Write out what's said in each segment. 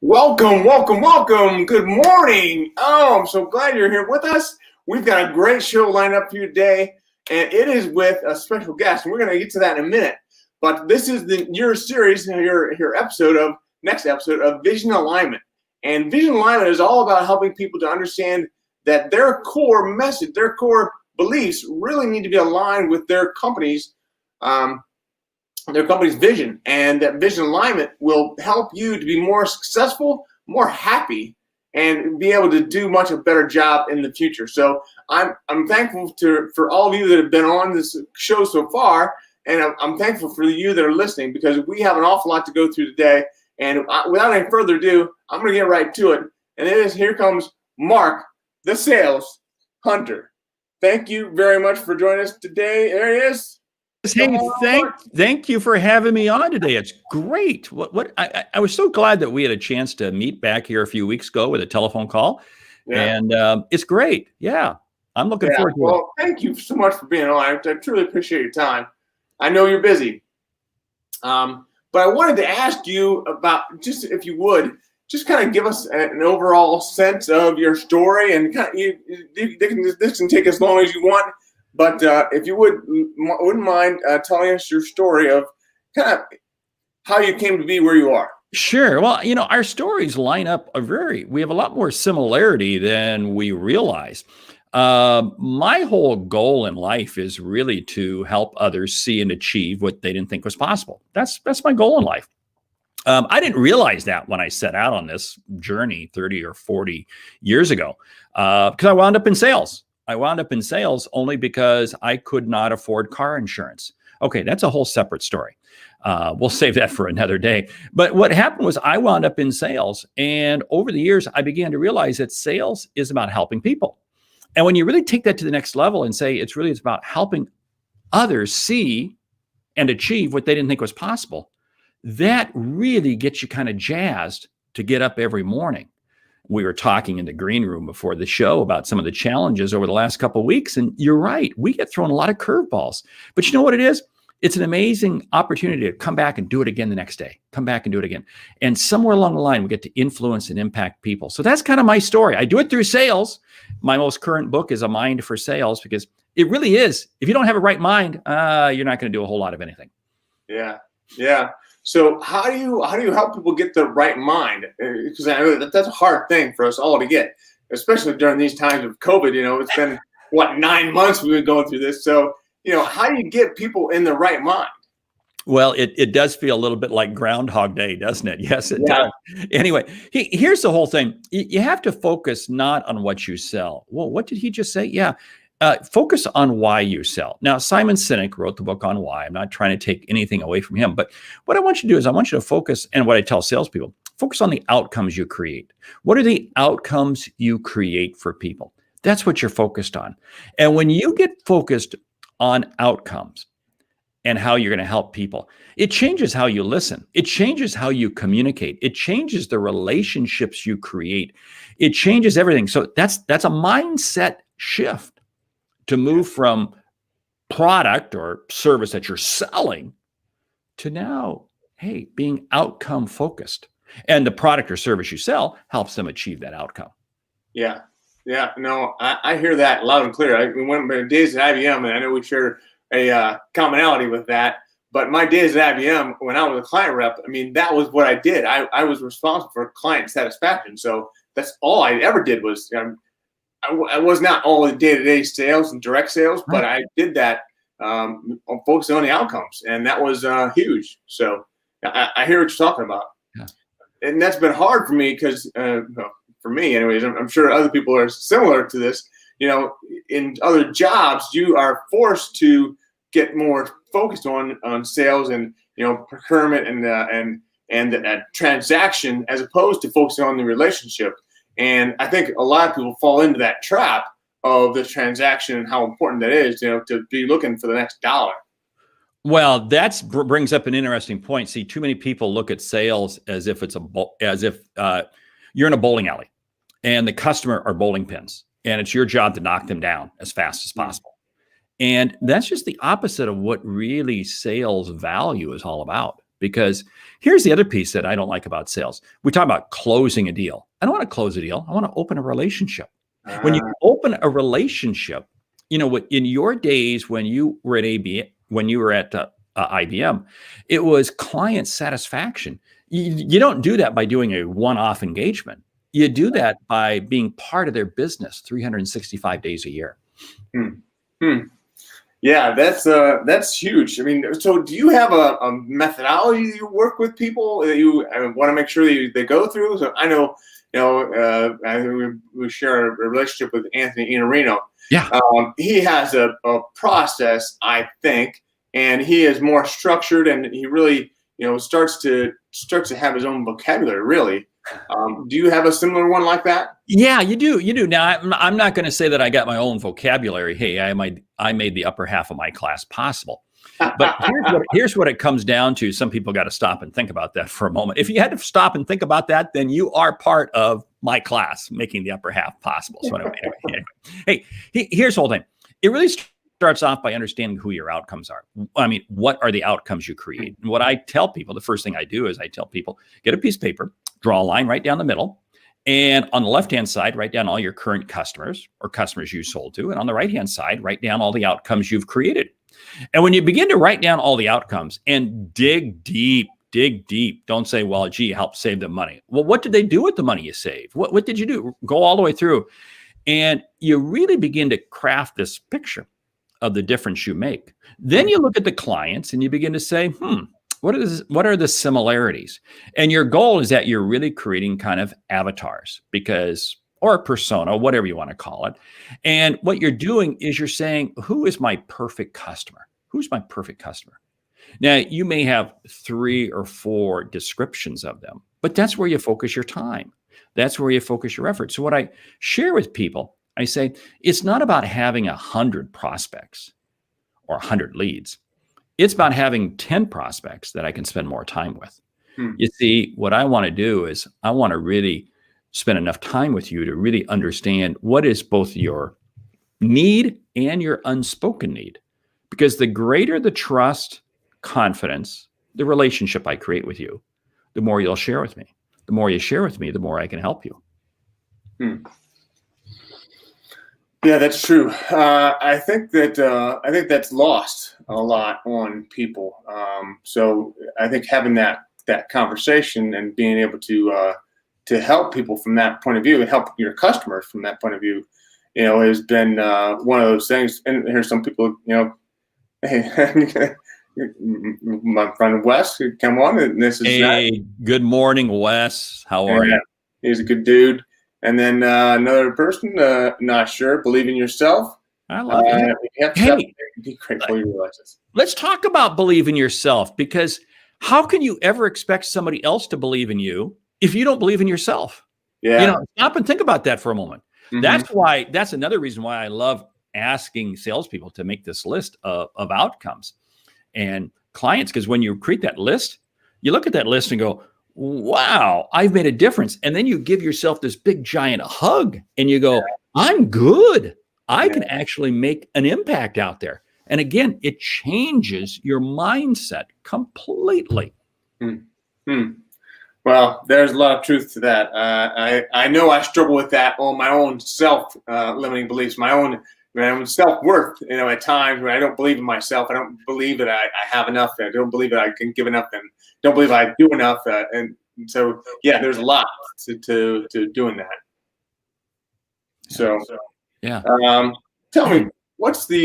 Welcome, welcome, welcome. Good morning. Oh, I'm so glad you're here with us. We've got a great show lined up for you today, and it is with a special guest. And we're going to get to that in a minute. But this is your series, your next episode of Vision Alignment. And Vision Alignment is all about helping people to understand that their core message, their core beliefs really need to be aligned with their company's vision, and that vision alignment will help you to be more successful, more happy, and be able to do much a better job in the future. So I'm thankful for all of you that have been on this show so far, and I'm thankful for you that are listening, because we have an awful lot to go through today. And without any further ado, I'm going to get right to it. And here comes Mark, the sales hunter. Thank you very much for joining us today. There he is. Hey, thank you for having me on today. It's great. I was so glad that we had a chance to meet back here a few weeks ago with a telephone call, and it's great. Yeah, I'm looking forward to it. Well, thank you so much for being on. I truly appreciate your time. I know you're busy, but I wanted to ask you about, just if you would, just kind of give us an overall sense of your story, and kind of, this can take as long as you want. But if you wouldn't mind telling us your story of kind of how you came to be where you are. Sure. Well, our stories line up we have a lot more similarity than we realize. My whole goal in life is really to help others see and achieve what they didn't think was possible. That's my goal in life. I didn't realize that when I set out on this journey 30 or 40 years ago, because I wound up in sales. I wound up in sales only because I could not afford car insurance. Okay, that's a whole separate story. We'll save that for another day. But what happened was I wound up in sales. And over the years, I began to realize that sales is about helping people. And when you really take that to the next level and say it's about helping others see and achieve what they didn't think was possible, that really gets you kind of jazzed to get up every morning. We were talking in the green room before the show about some of the challenges over the last couple of weeks. And you're right, we get thrown a lot of curveballs. But you know what it is? It's an amazing opportunity to come back and do it again the next day. Come back and do it again. And somewhere along the line, we get to influence and impact people. So that's kind of my story. I do it through sales. My most current book is A Mind for Sales, because it really is. If you don't have a right mind, you're not going to do a whole lot of anything. Yeah. So how do you help people get the right mind? Because I know that's a hard thing for us all to get, especially during these times of COVID. It's been 9 months we've been going through this. So how do you get people in the right mind? Well, it does feel a little bit like Groundhog Day, doesn't it? Yes, it does. Anyway, here's the whole thing. You have to focus not on what you sell. Well, what did he just say? Yeah. Focus on why you sell. Now, Simon Sinek wrote the book on why. I'm not trying to take anything away from him, but what I want you to do is I want you to focus, and what I tell salespeople, focus on the outcomes you create. What are the outcomes you create for people? That's what you're focused on. And when you get focused on outcomes and how you're going to help people, it changes how you listen. It changes how you communicate. It changes the relationships you create. It changes everything. So that's a mindset shift to move from product or service that you're selling to now, hey, being outcome focused. And the product or service you sell helps them achieve that outcome. Yeah. No, I hear that loud and clear. We went my days at IBM, and I know we share a commonality with that. But my days at IBM, when I was a client rep, that was what I did. I was responsible for client satisfaction. So that's all I ever did was, I was not all the day-to-day sales and direct sales, but I did that focusing on the outcomes, and that was huge. So I hear what you're talking about. Yeah. And that's been hard for me because, for me anyways, I'm sure other people are similar to this. In other jobs, you are forced to get more focused on sales and, procurement and transaction, as opposed to focusing on the relationship. And I think a lot of people fall into that trap of the transaction and how important that is, to be looking for the next dollar. Well, that brings up an interesting point. See, too many people look at sales as if you're in a bowling alley and the customer are bowling pins, and it's your job to knock them down as fast as possible. And that's just the opposite of what really sales value is all about. because here's the other piece that I don't like about sales. We talk about closing a deal. I don't want to close a deal. I want to open a relationship. When you open a relationship, what in your days when you were at IBM, it was client satisfaction. You don't do that by doing a one-off engagement. You do that by being part of their business 365 days a year. Hmm. Hmm. Yeah, that's huge. I mean, so do you have a methodology that you work with people that you want to make sure that they go through? So I know, we share a relationship with Anthony Iannarino. Yeah. He has a process, I think, and he is more structured, and he really, starts to have his own vocabulary. Really, do you have a similar one like that? Yeah, you do. You do. Now, I'm not going to say that I got my own vocabulary. Hey, I made the upper half of my class possible. But here's what it comes down to. Some people got to stop and think about that for a moment. If you had to stop and think about that, then you are part of my class, making the upper half possible. So anyway. Hey, here's the whole thing. It really starts off by understanding who your outcomes are. I mean, what are the outcomes you create? And what I tell people, the first thing I do is I tell people, get a piece of paper, draw a line right down the middle. And on the left-hand side, write down all your current customers or customers you sold to. And on the right-hand side, write down all the outcomes you've created. And when you begin to write down all the outcomes and dig deep, don't say, well, gee, you helped save them money. Well, what did they do with the money you saved? What did you do? Go all the way through. And you really begin to craft this picture of the difference you make. Then you look at the clients and you begin to say, what are the similarities? And your goal is that you're really creating kind of avatars or a persona, whatever you want to call it. And what you're doing is you're saying, who is my perfect customer? Who's my perfect customer? Now, you may have 3 or 4 descriptions of them, but that's where you focus your time. That's where you focus your effort. So what I share with people, I say, it's not about having 100 prospects or 100 leads. It's about having 10 prospects that I can spend more time with. You see, what I want to do is I want to really spend enough time with you to really understand what is both your need and your unspoken need. Because the greater the trust, confidence, the relationship I create with you, the more you'll share with me. The more you share with me, the more I can help you. Yeah, that's true. I think that's lost a lot on people. So I think having that conversation and being able to help people from that point of view and help your customers from that point of view, has been one of those things. And here's some people, hey, my friend Wes, come on. And this is good morning, Wes. How are you? He's a good dude. And then another person, not sure, believe in yourself. I love it. Hey, be grateful you realize this. Let's talk about believe in yourself, because how can you ever expect somebody else to believe in you if you don't believe in yourself? Yeah. Stop and think about that for a moment. That's another reason why I love asking salespeople to make this list of outcomes and clients, because when you create that list, you look at that list and go, wow, I've made a difference. And then you give yourself this big giant hug and you go, I'm good. I can actually make an impact out there. And again, it changes your mindset completely. Well, there's a lot of truth to that. I know I struggle with that on my own self-limiting beliefs, my own self-worth, at times when I don't believe in myself. I don't believe that I have enough. I don't believe that I can give enough, and don't believe I do enough. And so, yeah, there's a lot to doing that. So yeah. Tell me, what do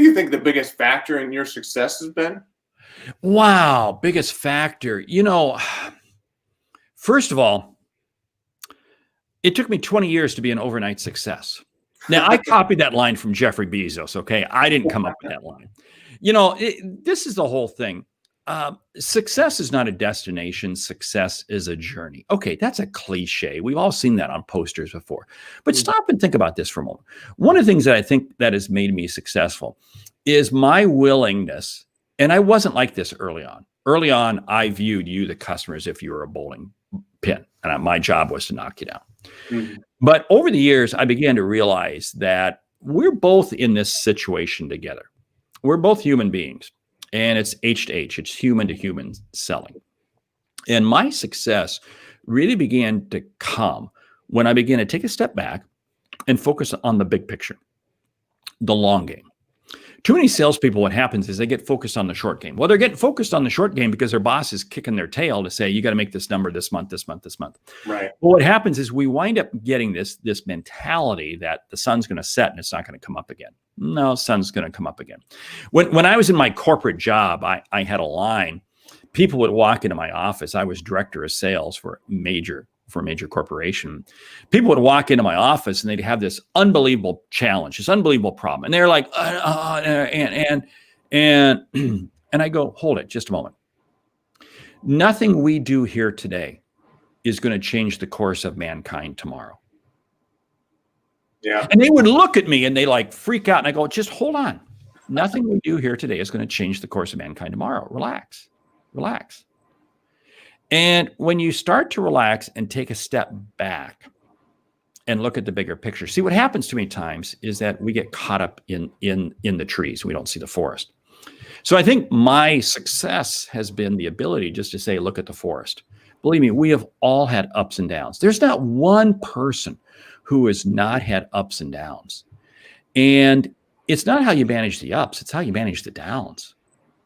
you think the biggest factor in your success has been? Wow, biggest factor. First of all, it took me 20 years to be an overnight success. Now, I copied that line from Jeffrey Bezos, okay? I didn't come up with that line. This is the whole thing. Success is not a destination. Success is a journey. Okay, that's a cliche. We've all seen that on posters before. But stop and think about this for a moment. One of the things that I think that has made me successful is my willingness, and I wasn't like this early on. Early on, I viewed you, the customer, as if you were a bowling pin, and my job was to knock you down. But over the years, I began to realize that we're both in this situation together. We're both human beings. and it's H to H. It's human to human selling. And my success really began to come when I began to take a step back and focus on the big picture, the long game. Too many salespeople, what happens is they get focused on the short game. Well, they're getting focused on the short game because their boss is kicking their tail to say, you got to make this number this month, this month, this month. Right. Well, what happens is we wind up getting this mentality that the sun's going to set and it's not going to come up again. No, sun's going to come up again. When I was in my corporate job, I had a line. People would walk into my office. I was director of sales for a major corporation. People would walk into my office and they'd have this unbelievable challenge, this unbelievable problem. And they're like, and I go, hold it just a moment. Nothing we do here today is going to change the course of mankind tomorrow. Yeah. And they would look at me and they like freak out. And I go, just hold on. Nothing we do here today is going to change the course of mankind tomorrow. Relax. And when you start to relax and take a step back and look at the bigger picture, see what happens too many times is that we get caught up in the trees. We don't see the forest. So I think my success has been the ability just to say, look at the forest. Believe me, we have all had ups and downs. There's not one person who has not had ups and downs. And it's not how you manage the ups, it's how you manage the downs.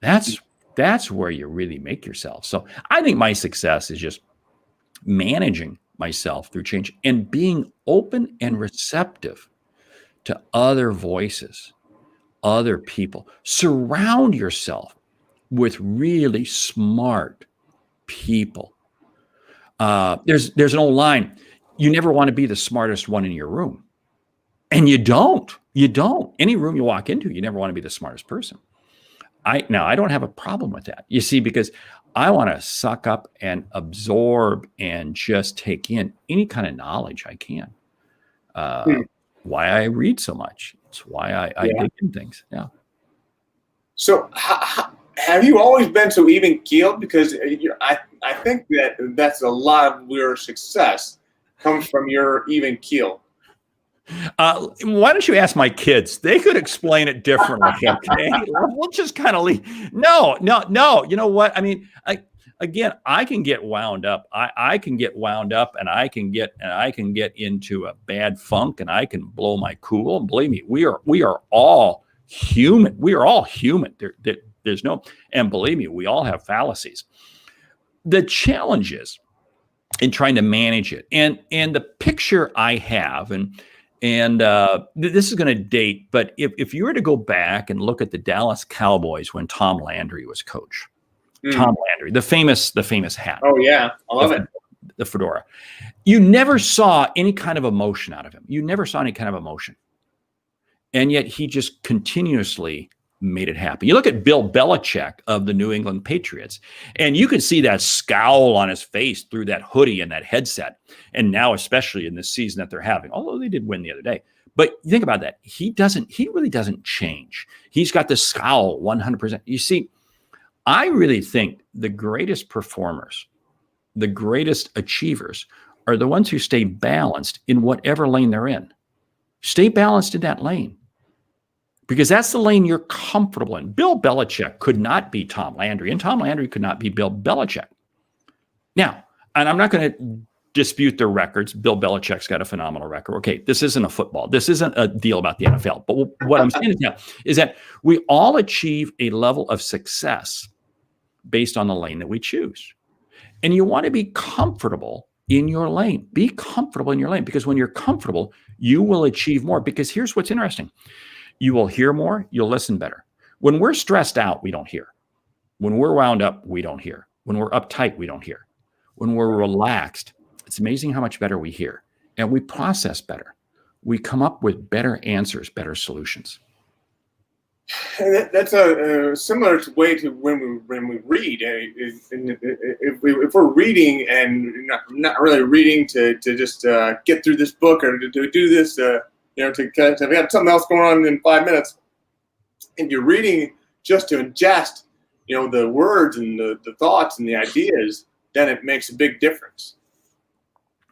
That's where you really make yourself. So I think my success is just managing myself through change and being open and receptive to other voices, other people. Surround yourself with really smart people. There's an old line, you never want to be the smartest one in your room. And you don't. Any room you walk into, you never want to be the smartest person. I don't have a problem with that. You see, because I want to suck up and absorb and just take in any kind of knowledge I can. Why I read so much. It's why I dig in things. Yeah. So have you always been so even keeled? Because I think that's a lot of your success comes from your even keel. Why don't you ask my kids? They could explain it differently. Okay, we'll just kind of leave. No. You know what? I mean, I can get wound up. I can get wound up, and I can get into a bad funk, and I can blow my cool. And believe me, we are all human. We are all human. There's no, and believe me, we all have fallacies. The challenge is in trying to manage it, and the picture I have, and this is going to date, but if you were to go back and look at the Dallas Cowboys when Tom Landry was coach, Tom Landry, the famous hat. Oh yeah, I love it. The fedora. You never saw any kind of emotion out of him. You never saw any kind of emotion, and yet he just continuously made it happen. You look at Bill Belichick of the New England Patriots, and you can see that scowl on his face through that hoodie and that headset. And now, especially in this season that they're having, although they did win the other day, but think about that. He really doesn't change. He's got the scowl 100%. You see, I really think the greatest performers, the greatest achievers are the ones who stay balanced in whatever lane they're in. Stay balanced in that lane, because that's the lane you're comfortable in. Bill Belichick could not be Tom Landry, and Tom Landry could not be Bill Belichick. Now, and I'm not going to dispute their records. Bill Belichick's got a phenomenal record. Okay, this isn't a football. This isn't a deal about the NFL. But what I'm saying is that we all achieve a level of success based on the lane that we choose. And you want to be comfortable in your lane. Be comfortable in your lane, because when you're comfortable, you will achieve more. Because here's what's interesting. You will hear more, you'll listen better. When we're stressed out, we don't hear. When we're wound up, we don't hear. When we're uptight, we don't hear. When we're relaxed, it's amazing how much better we hear, and we process better. We come up with better answers, better solutions. And that's a similar way to when we read. If we're reading and not really reading to just get through this book or to do this, to have something else going on in 5 minutes, and you're reading just to ingest, the words and the thoughts and the ideas, then it makes a big difference.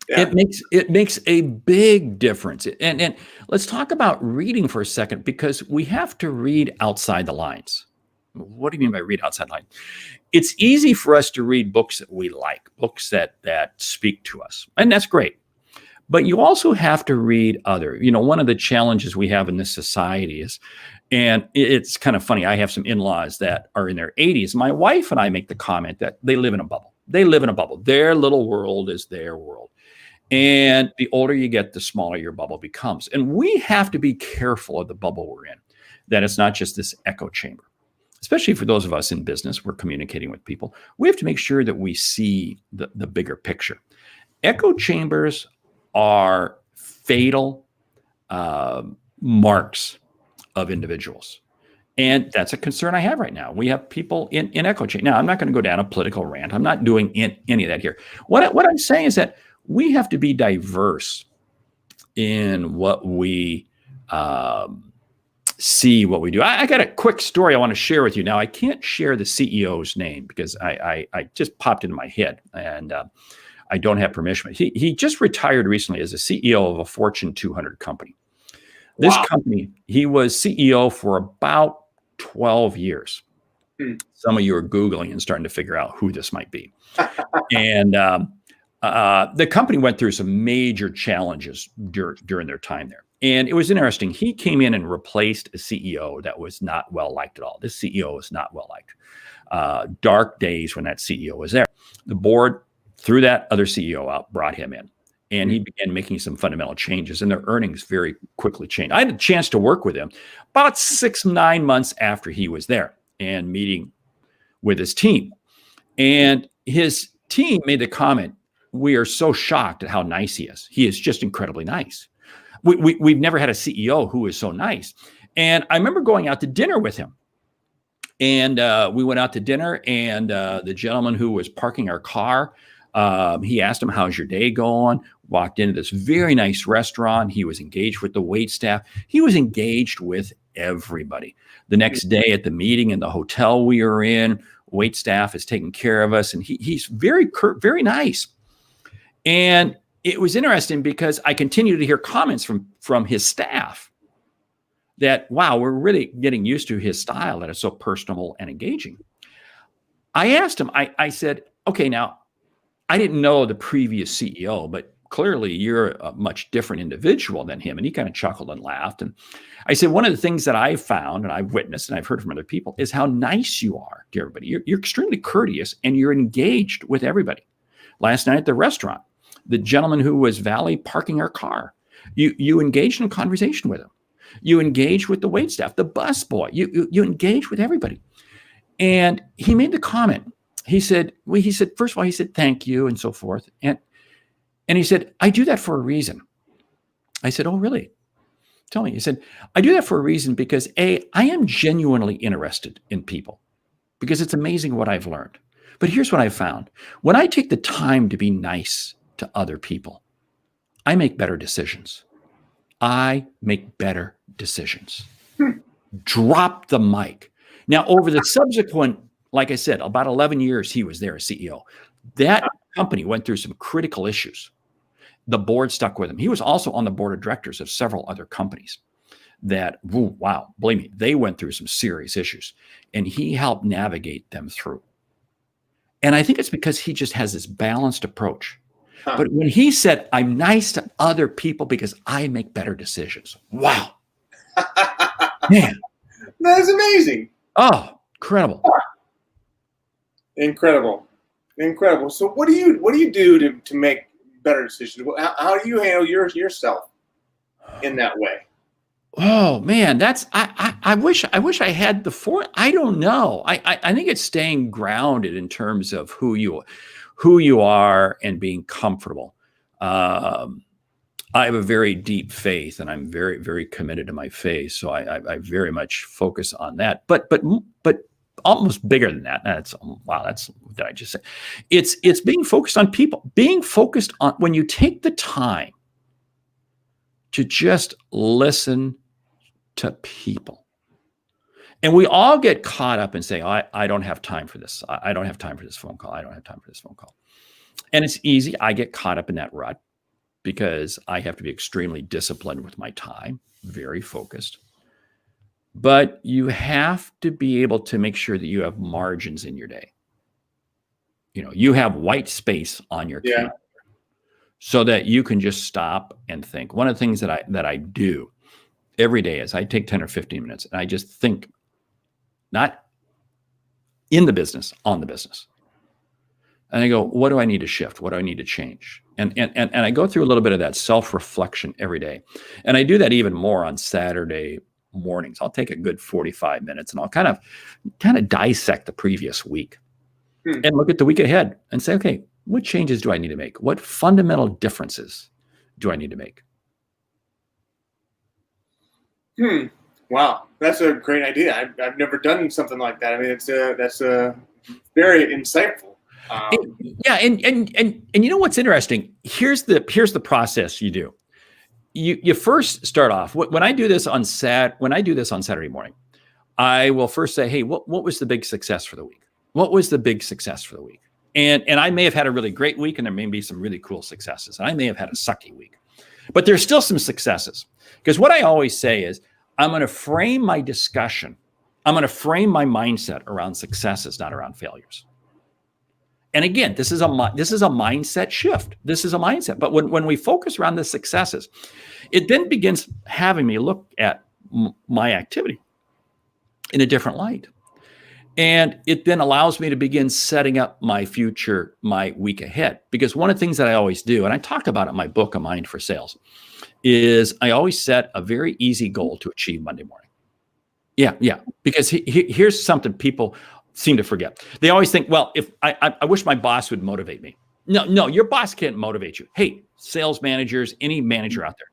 Yeah. It makes a big difference. And let's talk about reading for a second, because we have to read outside the lines. What do you mean by read outside line? It's easy for us to read books that we like, books that speak to us, and that's great. But you also have to read other. One of the challenges we have in this society is, and it's kind of funny. I have some in-laws that are in their 80s. My wife and I make the comment that they live in a bubble. They live in a bubble. Their little world is their world. And the older you get, the smaller your bubble becomes. And we have to be careful of the bubble we're in, that it's not just this echo chamber. Especially for those of us in business, we're communicating with people. We have to make sure that we see the bigger picture. Echo chambers are fatal marks of individuals. And that's a concern I have right now. We have people in echo chamber. Now, I'm not going to go down a political rant. I'm not doing any of that here. What I'm saying is that we have to be diverse in what we see, what we do. I got a quick story I want to share with you. Now, I can't share the CEO's name because I just popped into my head, and I don't have permission. He just retired recently as a CEO of a Fortune 200 company. This company, he was CEO for about 12 years. Some of you are Googling and starting to figure out who this might be. And the company went through some major challenges during their time there. And it was interesting. He came in and replaced a CEO that was not well liked at all. This CEO was not well liked. Dark days when that CEO was there. The board threw that other CEO out, brought him in. And he began making some fundamental changes, and their earnings very quickly changed. I had a chance to work with him about 6-9 months after he was there and meeting with his team. And his team made the comment, "We are so shocked at how nice he is. He is just incredibly nice. We've never had a CEO who is so nice." And I remember going out to dinner with him. And we went out to dinner, and the gentleman who was parking our car, he asked him, "How's your day going?" Walked into this very nice restaurant. He was engaged with the wait staff. He was engaged with everybody. The next day at the meeting in the hotel we were in, wait staff is taking care of us. And he's very nice. And it was interesting because I continued to hear comments from his staff that, wow, we're really getting used to his style that is so personable and engaging. I asked him, I said, "Okay, now, I didn't know the previous CEO, but clearly you're a much different individual than him." And he kind of chuckled and laughed. And I said, "One of the things that I've found and I've witnessed and I've heard from other people is how nice you are to everybody. You're extremely courteous and you're engaged with everybody." Last night at the restaurant, the gentleman who was valet parking our car, you engaged in a conversation with him. You engaged with the wait staff, the bus boy. You engaged with everybody. And he made the comment. He said, first of all, he said, "Thank you," and so forth. And he said, "I do that for a reason." I said, "Oh, really? Tell me." He said, "I do that for a reason because I am genuinely interested in people because it's amazing what I've learned. But here's what I've found. When I take the time to be nice to other people, I make better decisions. I make better decisions." Drop the mic. Now, over the subsequent, like I said, about 11 years he was there as CEO. That company went through some critical issues. The board stuck with him. He was also on the board of directors of several other companies that, wow, believe me, they went through some serious issues. And he helped navigate them through. And I think it's because he just has this balanced approach. But when he said, "I'm nice to other people because I make better decisions." Wow. Man. That's amazing. Oh, incredible. Incredible. So what do you do to make better decisions? How do you handle yourself in that way? Oh man, I wish I had I don't know. I think it's staying grounded in terms of who you are and being comfortable. I have a very deep faith, and I'm very, very committed to my faith. So I very much focus on that. But almost bigger than that. That's wow. That's what did I just say? It's being focused on people. Being focused on when you take the time to just listen to people. And we all get caught up in saying, I don't have time for this. I don't have time for this phone call. I don't have time for this phone call. And it's easy. I get caught up in that rut because I have to be extremely disciplined with my time, very focused. but you have to be able to make sure that you have margins in your day. You have white space on your Yeah. calendar so that you can just stop and think. One of the things that I do every day is I take 10 or 15 minutes and I just think, not in the business, on the business. And I go, what do I need to shift? What do I need to change? And I go through a little bit of that self-reflection every day. And I do that even more on Saturday mornings. I'll take a good 45 minutes and I'll kind of dissect the previous week and look at the week ahead and say, okay, what changes do I need to make? What fundamental differences do I need to make? Wow, that's a great idea. I've never done something like that. I mean, that's very insightful. Yeah, and you know what's interesting? Here's the process you do. You first start off when I do this on Saturday morning. I will first say, hey, what was the big success for the week? What was the big success for the week? And I may have had a really great week, and there may be some really cool successes. And I may have had a sucky week, but there's still some successes. Because what I always say is, I'm going to frame my discussion. I'm going to frame my mindset around successes, not around failures. And again, this is a mindset shift. This is a mindset. But when we focus around the successes, it then begins having me look at my activity in a different light. And it then allows me to begin setting up my future, my week ahead. Because one of the things that I always do, and I talk about it in my book, A Mind for Sales, is I always set a very easy goal to achieve Monday morning. Yeah. Because here's something people seem to forget. They always think, well, if I wish my boss would motivate me. No, your boss can't motivate you. Hey, sales managers, any manager out there,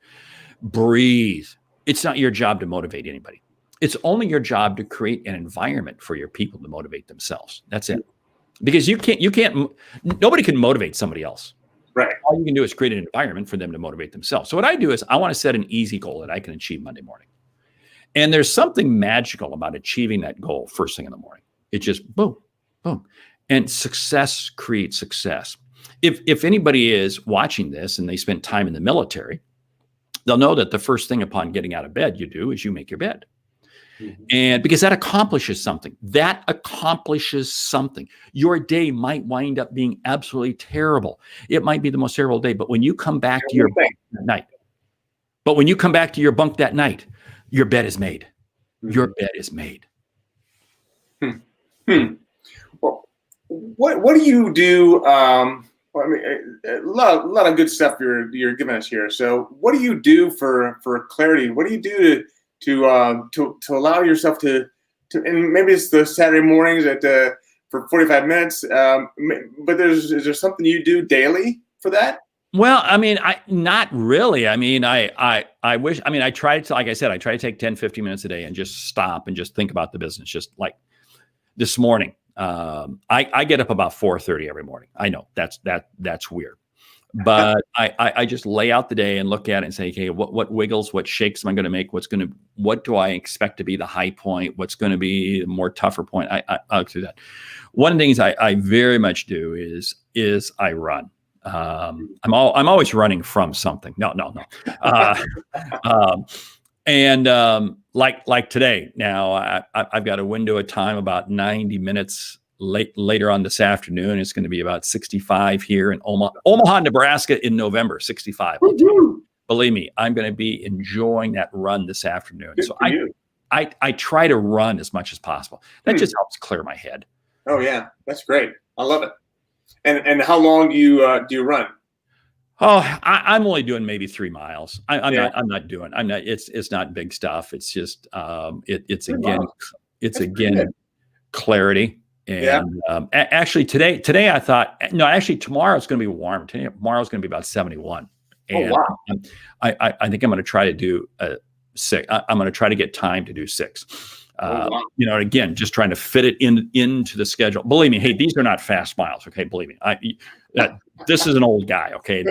breathe. It's not your job to motivate anybody. It's only your job to create an environment for your people to motivate themselves. That's it. Because nobody can motivate somebody else. Right. All you can do is create an environment for them to motivate themselves. So what I do is I want to set an easy goal that I can achieve Monday morning. And there's something magical about achieving that goal first thing in the morning. It just boom, boom. And success creates success. If anybody is watching this and they spent time in the military, they'll know that the first thing upon getting out of bed you do is you make your bed. And because that accomplishes something. Your day might wind up being absolutely terrible. It might be the most terrible day, but when you come back to your bunk that night, your bed is made. Your bed is made. Well, what do you do? I mean, a lot of good stuff you're giving us here. So, what do you do for clarity? What do you do to allow yourself to and maybe it's the Saturday mornings for 45 minutes. But is there something you do daily for that? Well, I mean, not really. I mean, I wish, I mean, I try to take 10, 15 minutes a day and just stop and just think about the business. Just like this morning, I get up about 4:30 every morning. I know that's weird. But I just lay out the day and look at it and say, okay, what wiggles, what shakes am I going to make? What do I expect to be the high point? What's going to be the more tougher point? I'll do that. One of the things I very much do is I run. I'm always running from something. No. Like today, now I've got a window of time about 90 minutes later on this afternoon. It's going to be about 65 here in Omaha, Nebraska in November, 65. Believe me, I'm going to be enjoying that run this afternoon. Good so I try to run as much as possible. That just helps clear my head. Oh yeah, that's great. I love it. And how long do you run? Oh, I'm only doing maybe 3 miles. It's not big stuff. It's just it's again clarity. And actually today I thought, no, actually tomorrow it's going to be warm. Tomorrow it's going to be about 71. And I think I'm going to try to do 6. I'm going to try to get time to do 6. Again, just trying to fit it into the schedule. Believe me, hey, these are not fast miles. Okay, believe me, this is an old guy. Okay,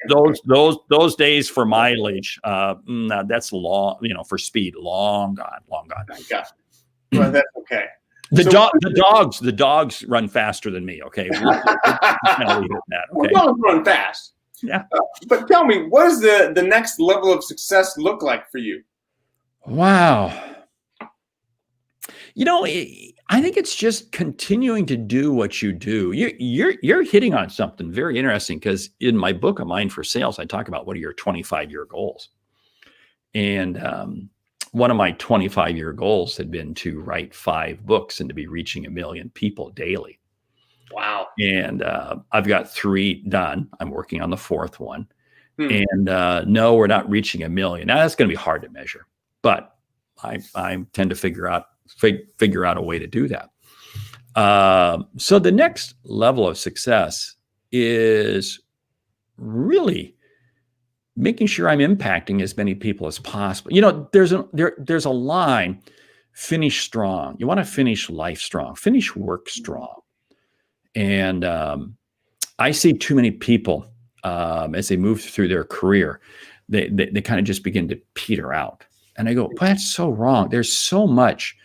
those days for mileage, that's long. For speed, long gone. Well, that's okay. The dogs run faster than me. Okay, we'll leave it at that. Okay, dogs run fast. Yeah, but tell me, what does the next level of success look like for you? Wow. I think it's just continuing to do what you do. You're hitting on something very interesting, because in my book, A Mind for Sales, I talk about what are your 25-year goals. And one of my 25-year goals had been to write 5 books and to be reaching 1 million people daily. Wow. And I've got 3 done. I'm working on the 4th one. Hmm. And no, we're not reaching 1 million. Now, that's going to be hard to measure, but I tend to figure out a way to do that. So the next level of success is really making sure I'm impacting as many people as possible. There's a line: finish strong. You want to finish life strong, finish work strong. And I see too many people as they move through their career, they kind of just begin to peter out. And I go, well, that's so wrong. There's so much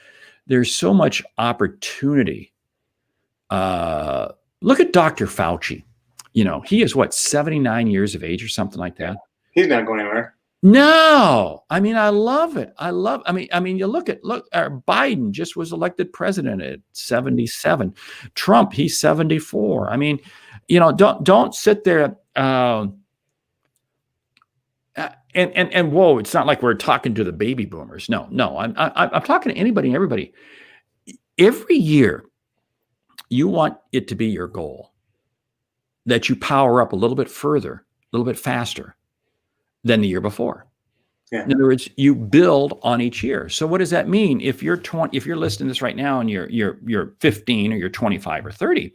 opportunity. Look at Dr. Fauci. He is 79 years of age or something like that. He's not going anywhere. No, I mean, I love it. I mean, you look, Biden just was elected president at 77. Trump, he's 74. I mean, don't sit there. And whoa, it's not like we're talking to the baby boomers. No, I'm talking to anybody and everybody. Every year, you want it to be your goal that you power up a little bit further, a little bit faster than the year before. Yeah. In other words, you build on each year. So what does that mean? If you're listening to this right now and you're 15 or you're 25 or 30,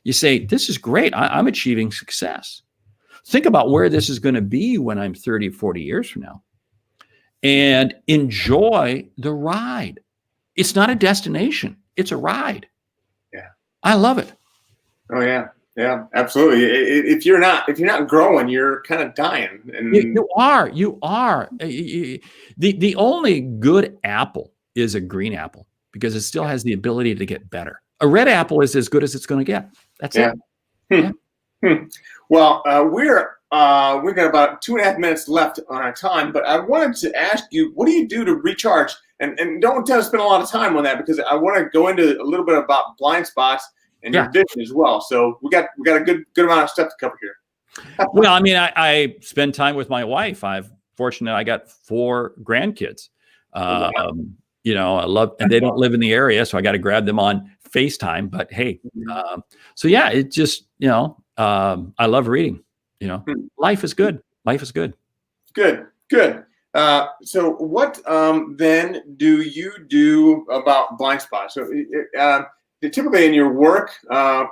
you say, this is great. I'm achieving success. Think about where this is going to be when I'm 30, 40 years from now, and enjoy the ride. It's not a destination. It's a ride. Yeah. I love it. Oh yeah. Yeah, absolutely. If you're not growing, you're kind of dying. And you are. The only good apple is a green apple, because it still has the ability to get better. A red apple is as good as it's going to get. That's it. Yeah. Well, we've got about 2.5 minutes left on our time, but I wanted to ask you, what do you do to recharge? And don't tell us to spend a lot of time on that, because I want to go into a little bit about blind spots and your vision as well. So we got a good amount of stuff to cover here. Well, I mean, I spend time with my wife. I'm fortunate. I got 4 grandkids. I love, and they don't live in the area, so I got to grab them on FaceTime. But hey, so yeah, it just, I love reading. Life is good. Life is good. Good. So what then do you do about blind spots? So typically in your work,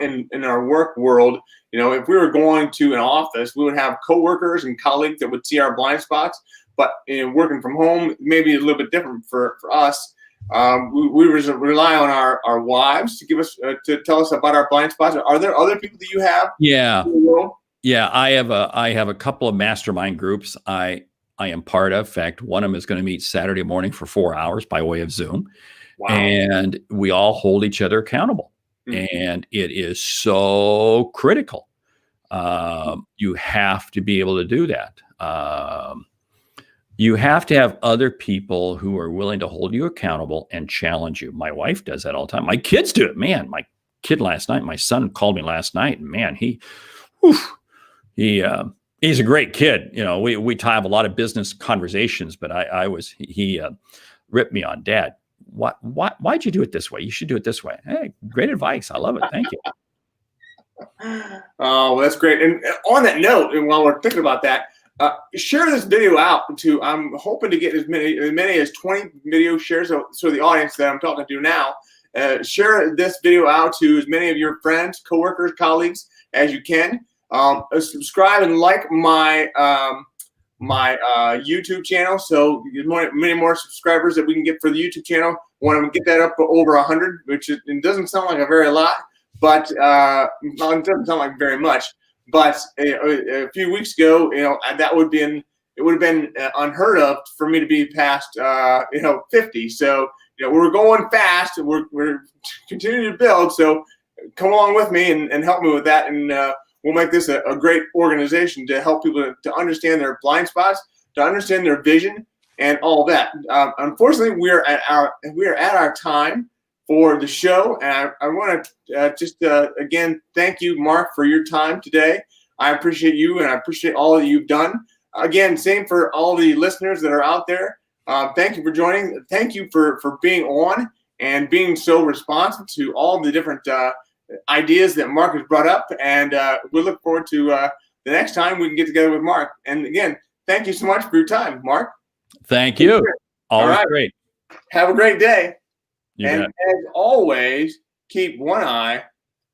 in our work world, if we were going to an office, we would have coworkers and colleagues that would see our blind spots. But working from home, maybe a little bit different for us. We rely on our wives to give us to tell us about our blind spots. Are there other people that you have? Yeah. I have a couple of mastermind groups I am part of. In fact, one of them is going to meet Saturday morning for 4 hours by way of Zoom. Wow. And we all hold each other accountable. And it is so critical. You have to be able to do that. You have to have other people who are willing to hold you accountable and challenge you. My wife does that all the time. My kids do it. Man, my kid last night, my son called me last night, and man, he's a great kid. We have a lot of business conversations, but he ripped me on, Dad. Why'd you do it this way? You should do it this way. Hey, great advice. I love it. Thank you. Oh, well, that's great. And on that note, and while we're thinking about that, share this video out to, I'm hoping to get as many as 20 video shares. So the audience that I'm talking to now, share this video out to as many of your friends, coworkers, colleagues as you can. Subscribe and like my YouTube channel, so many more subscribers that we can get for the YouTube channel. Want to get that up to over 100, which it doesn't sound like a very lot, but it doesn't sound like very much. But a few weeks ago, it would have been unheard of for me to be past 50. So we're going fast, and we're continuing to build. So come along with me and help me with that, and we'll make this a great organization to help people to understand their blind spots, to understand their vision, and all that. Unfortunately, we are at our time. for the show. And I want to just again thank you, Mark, for your time today. I appreciate you, and I appreciate all that you've done. Again, same for all the listeners that are out there. Thank you for joining. Thank you for being on and being so responsive to all the different ideas that Mark has brought up. And we look forward to the next time we can get together with Mark. And again, thank you so much for your time, Mark. Thank you. Always all right. great. Have a great day. You and bet. as always, keep one eye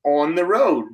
on the road.